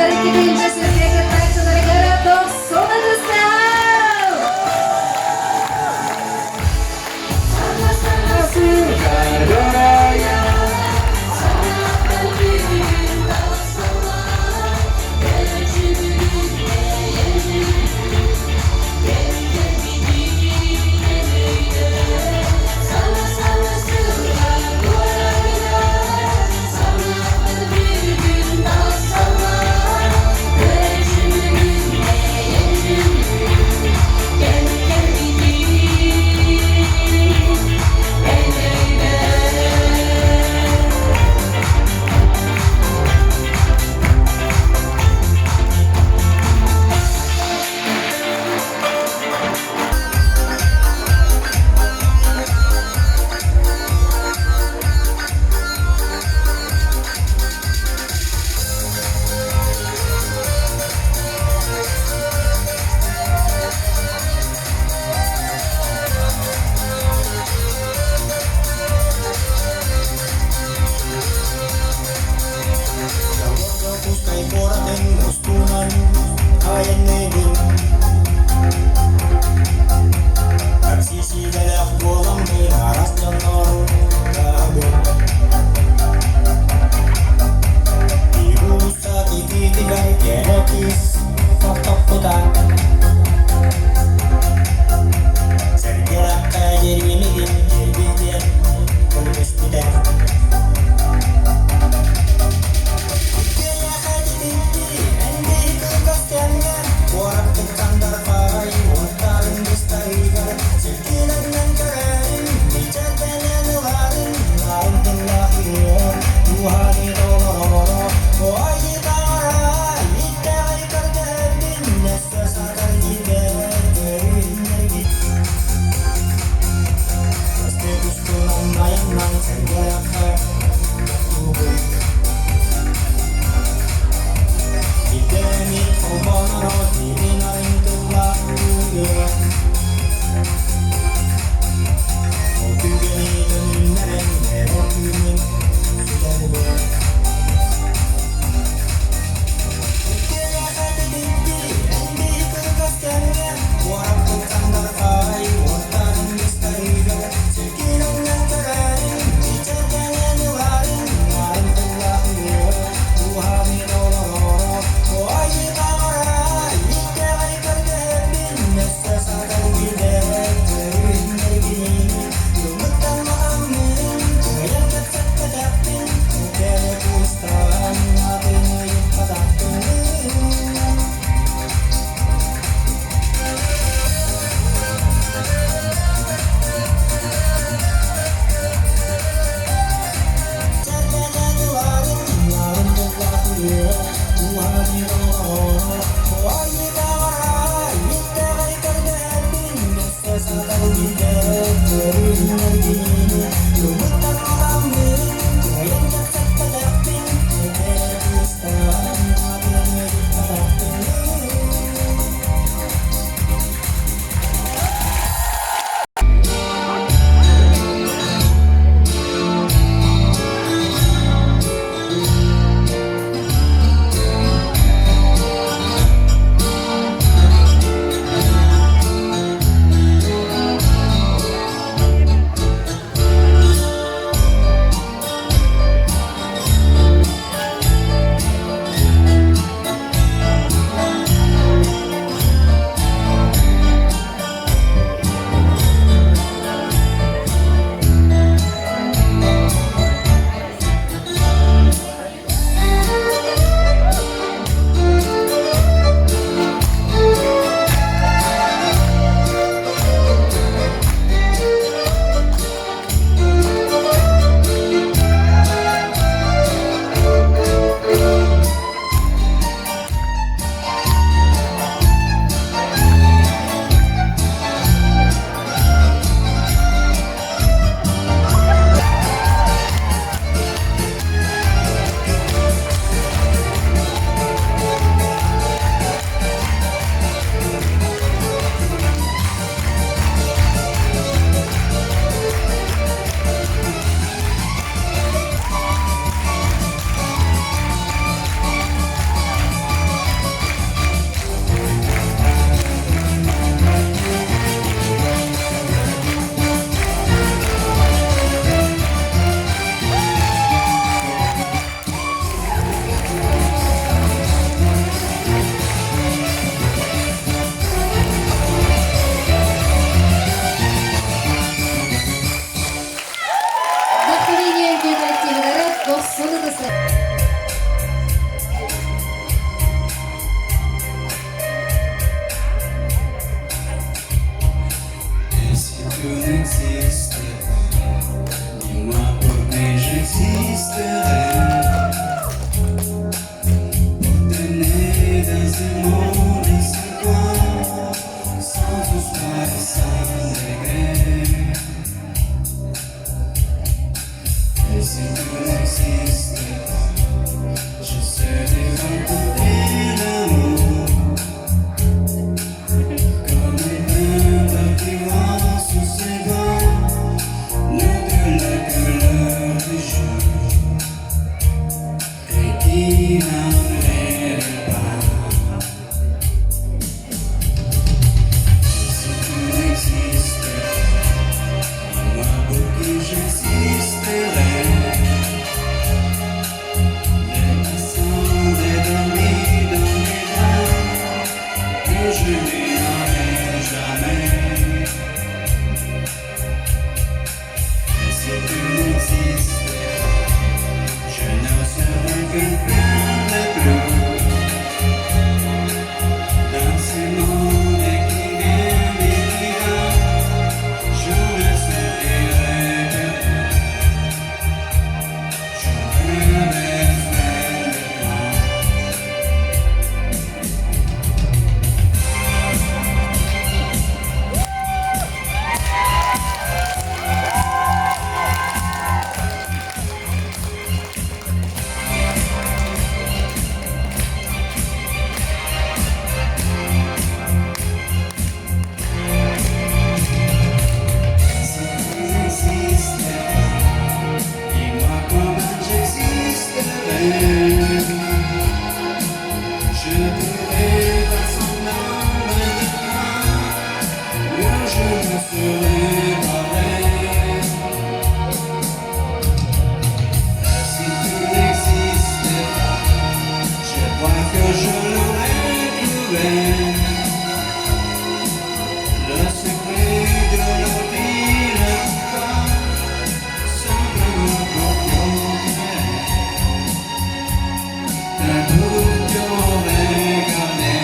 Старики Ninja Сергей катается на городок Солнечный. desse monde, desse coin, sans espoir et sans regret. Et si tu n'existais pas, je serais rempli d'amour, comme un peintre qui voit sous ses doigts ne que la couleur du jour et qui n'enlève pas. Si tu n'existais pas, moi pour qui j'existerais. Les passants endormis dans mes bras, que je n'ignorais jamais. Et si tu n'existais pas, je ne serais qu'un plein de bleu dans ces mondes qui viennent et qui vont. Je me sentirais perdu. J'aurais besoin de toi. Si tu n'existais pas, dis-moi comment j'existerais. Je dirais pas son nombre de toi, que je ne serais pas vrai. Si tu n'existais pas, je crois que je l'aurais trouvé. Le secret de la vie, le pourquoi, simplement pour comprendre. T'as tout t'aurais gardé.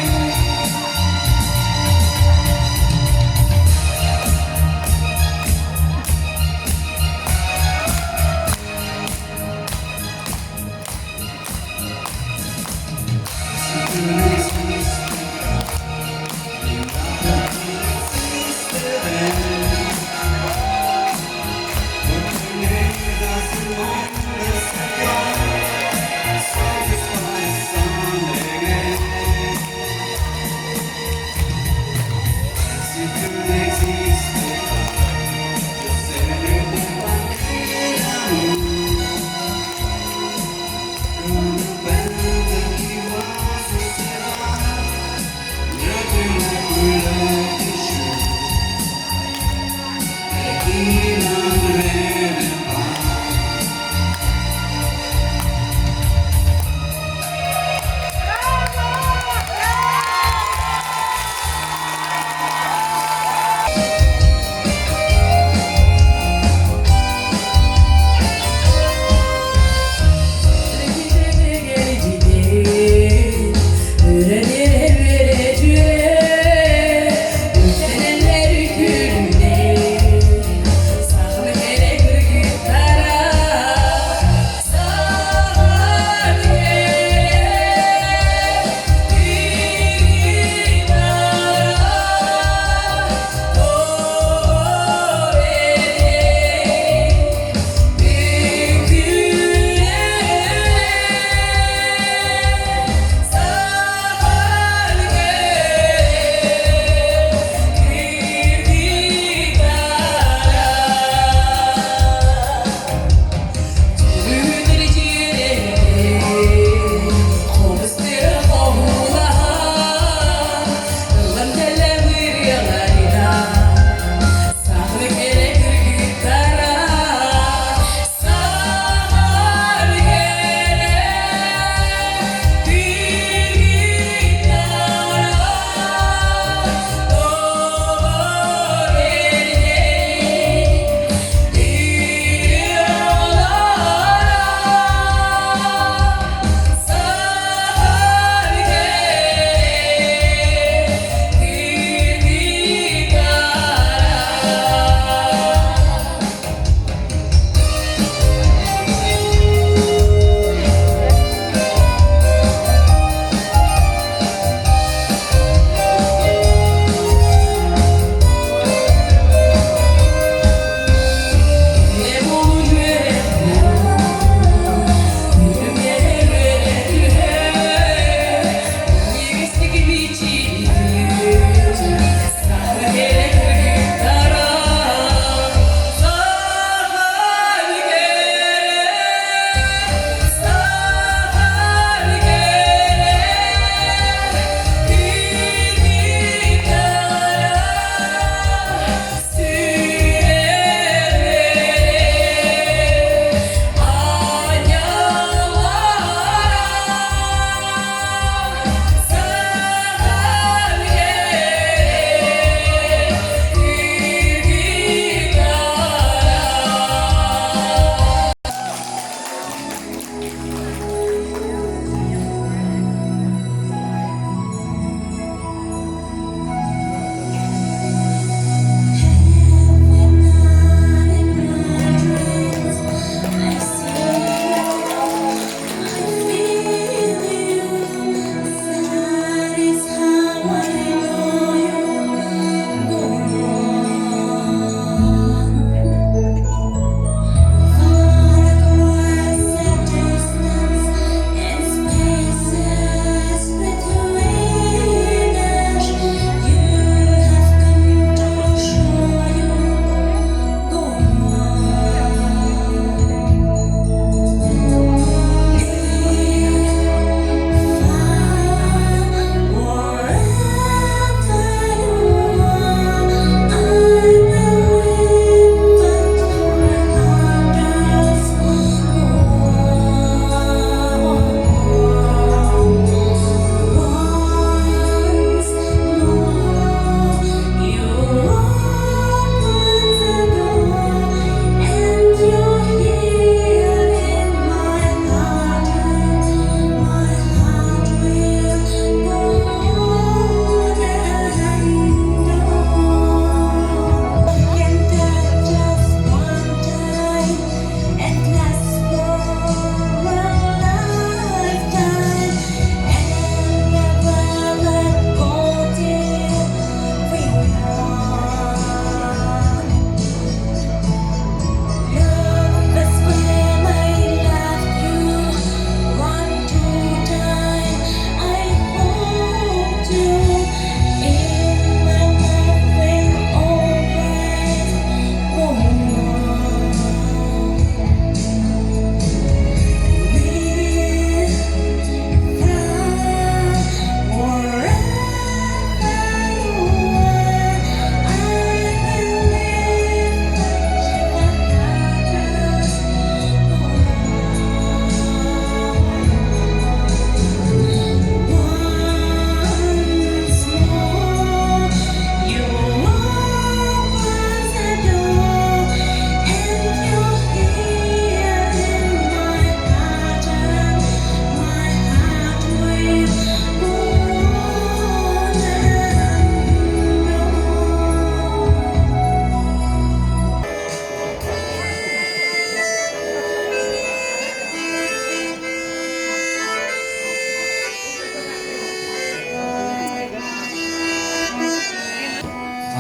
Si tu n'existais pas, dis-moi pour qui j'existerais. Retourner dans ce monde de savoir, sans espoir et sans regret. Si tu n'existais pas, je serais rempli d'amour, comme un peintre qui voit sous ses bras ne que la couleur du jour et qui n'enlève pas.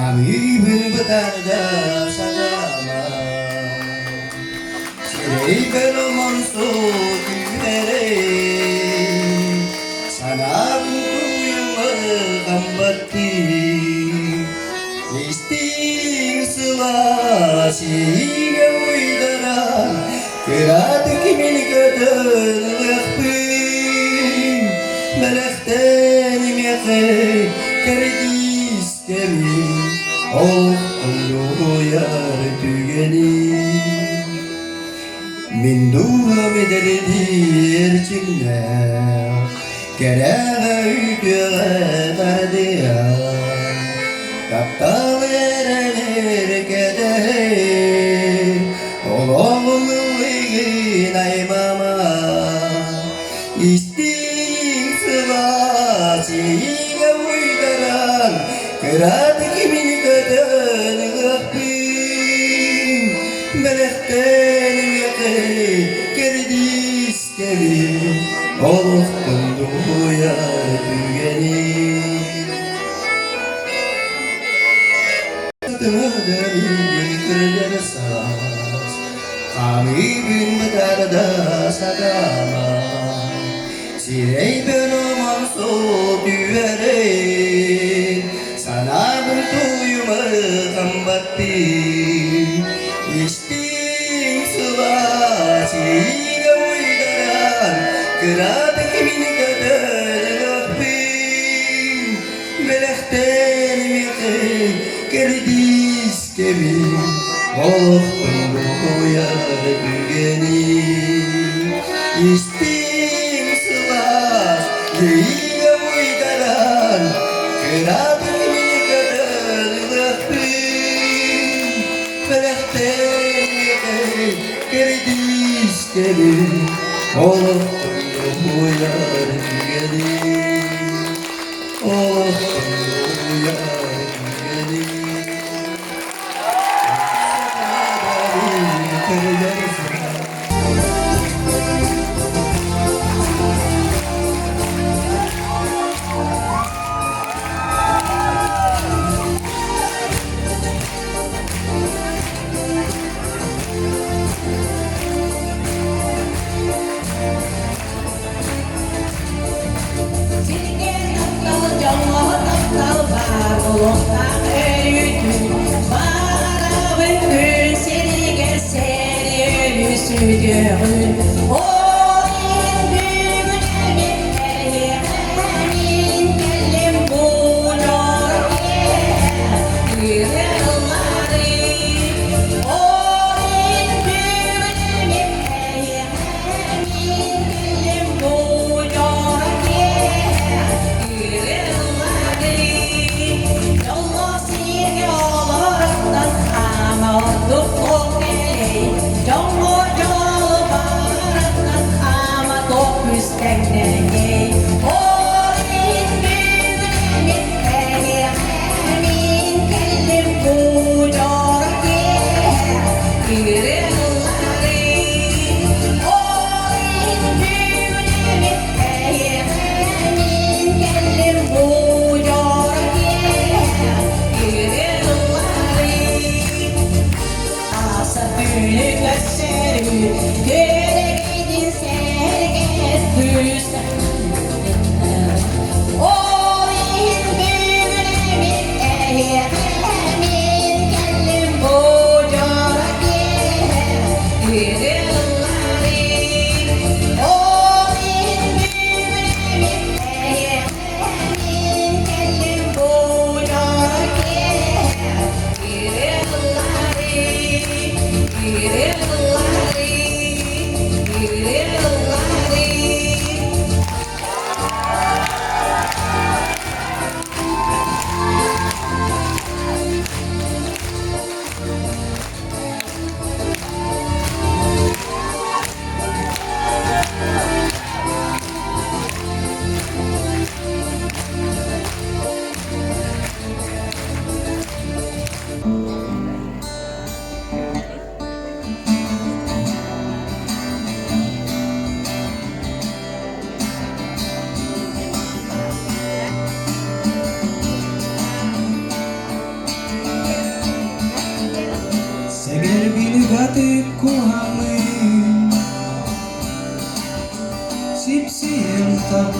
Kami berbetada sagama Sirei belum sukire Sanabku yang mengambati Isting selasi gawidara Kerati kimi kadang lakpin Melekteni miyake Keridis kemi Oh Allah yar tügeni Min duha medeledi erçinne Kereme ütüge dardiya Kaptal erenir keder Oğlumun uygun aymama İsting sıvasiye uydaran Kırat kimin kadın gıhbim Melektenim yakı Kerdis kemi Oluktum duya dügeni Tümüdeni kırlarısas Kami bin bedarda sagama Sirey benim arzu düvere Sana bentuyumu kambati İsting sıvasi gawidara Kerat kimin kadar lakbim Melektenim yakın Kerdis kemi Oluktum yar dügeni İsting sıvas Yeğe uydaran Kerat kimin kadar lakbim Melektenim yakın Kerdis kemi Oluktum yar dügeni Oluktum yar dügeni Don't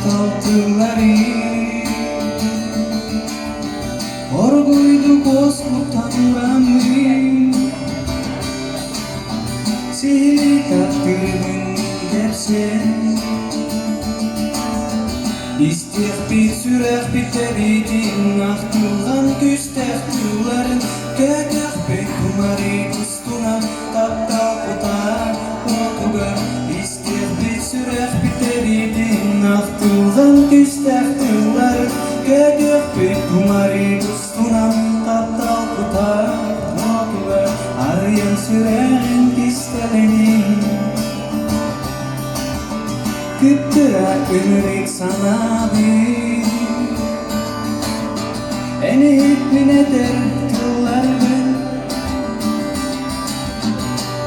taptaltıları Orguydu kosmuktan uğramri Sihirli takdirimin dersen İstiyek bir sürek biteridin Ahtılgan küstek tığların Kökek pek kumari kustuna Taptal kutar otugar İstiyek bir sürek biteridin Ahtılgan küstek tığların Kökek pek kumari kustuna Taptal kutar otugar Arayan süreğin kistelenin Küptüra ömürük sana bir Eni hükmün eder tığlar ben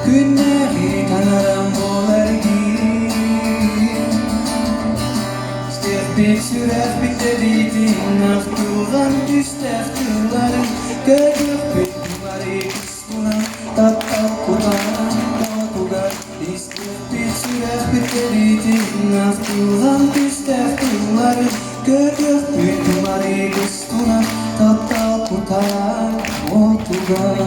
Günleri tanarım bolar gibi İstek bir sürek biteridin Ahtılgan küstek tığların Kökük bir kumari kustuna Taptal kutan otugar İstek bir sürek biteridin Ahtılgan küstek tığların Kökük bir kumari kustuna Taptal kutan otugar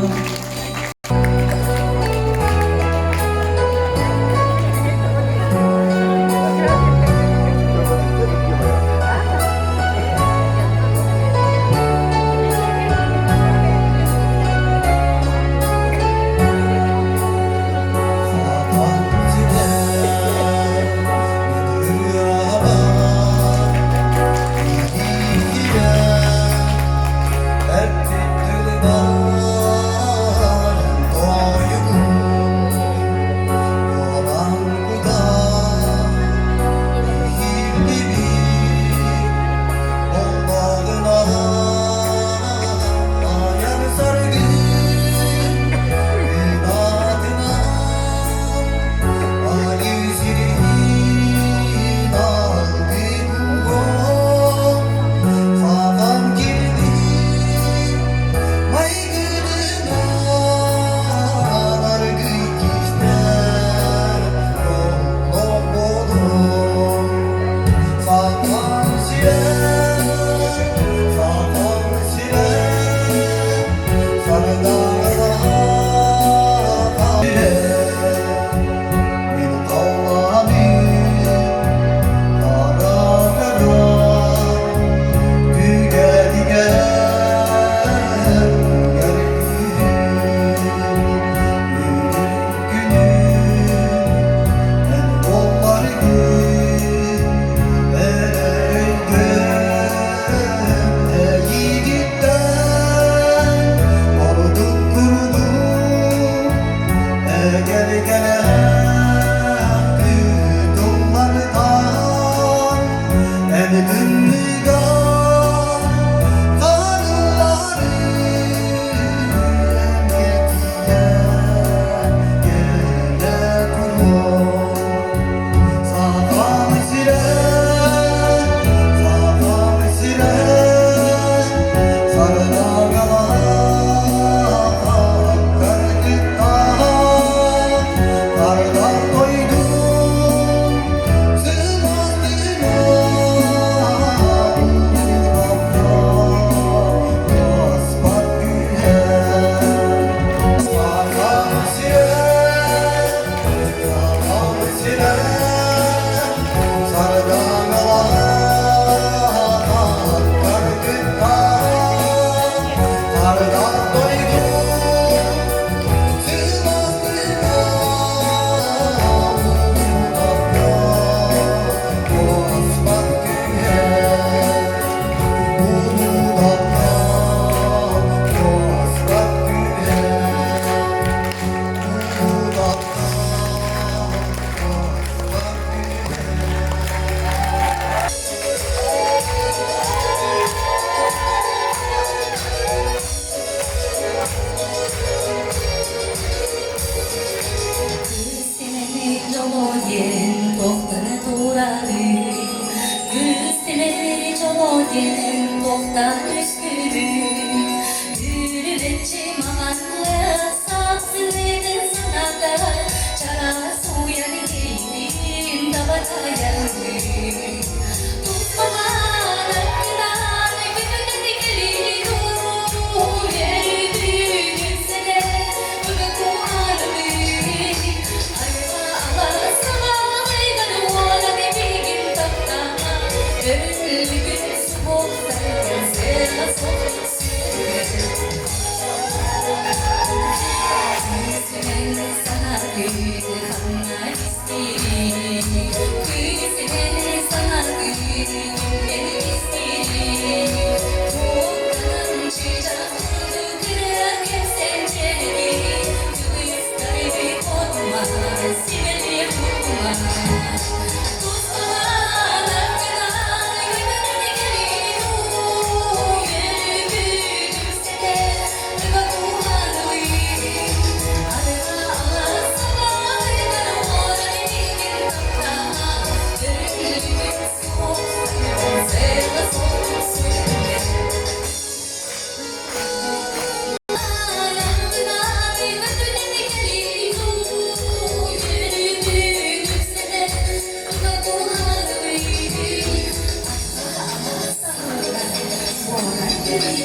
Gülsün boktan üstünü Yürüdükçe mamanlı saksıydın sana da Çara soyan giydim da bataya Thank you.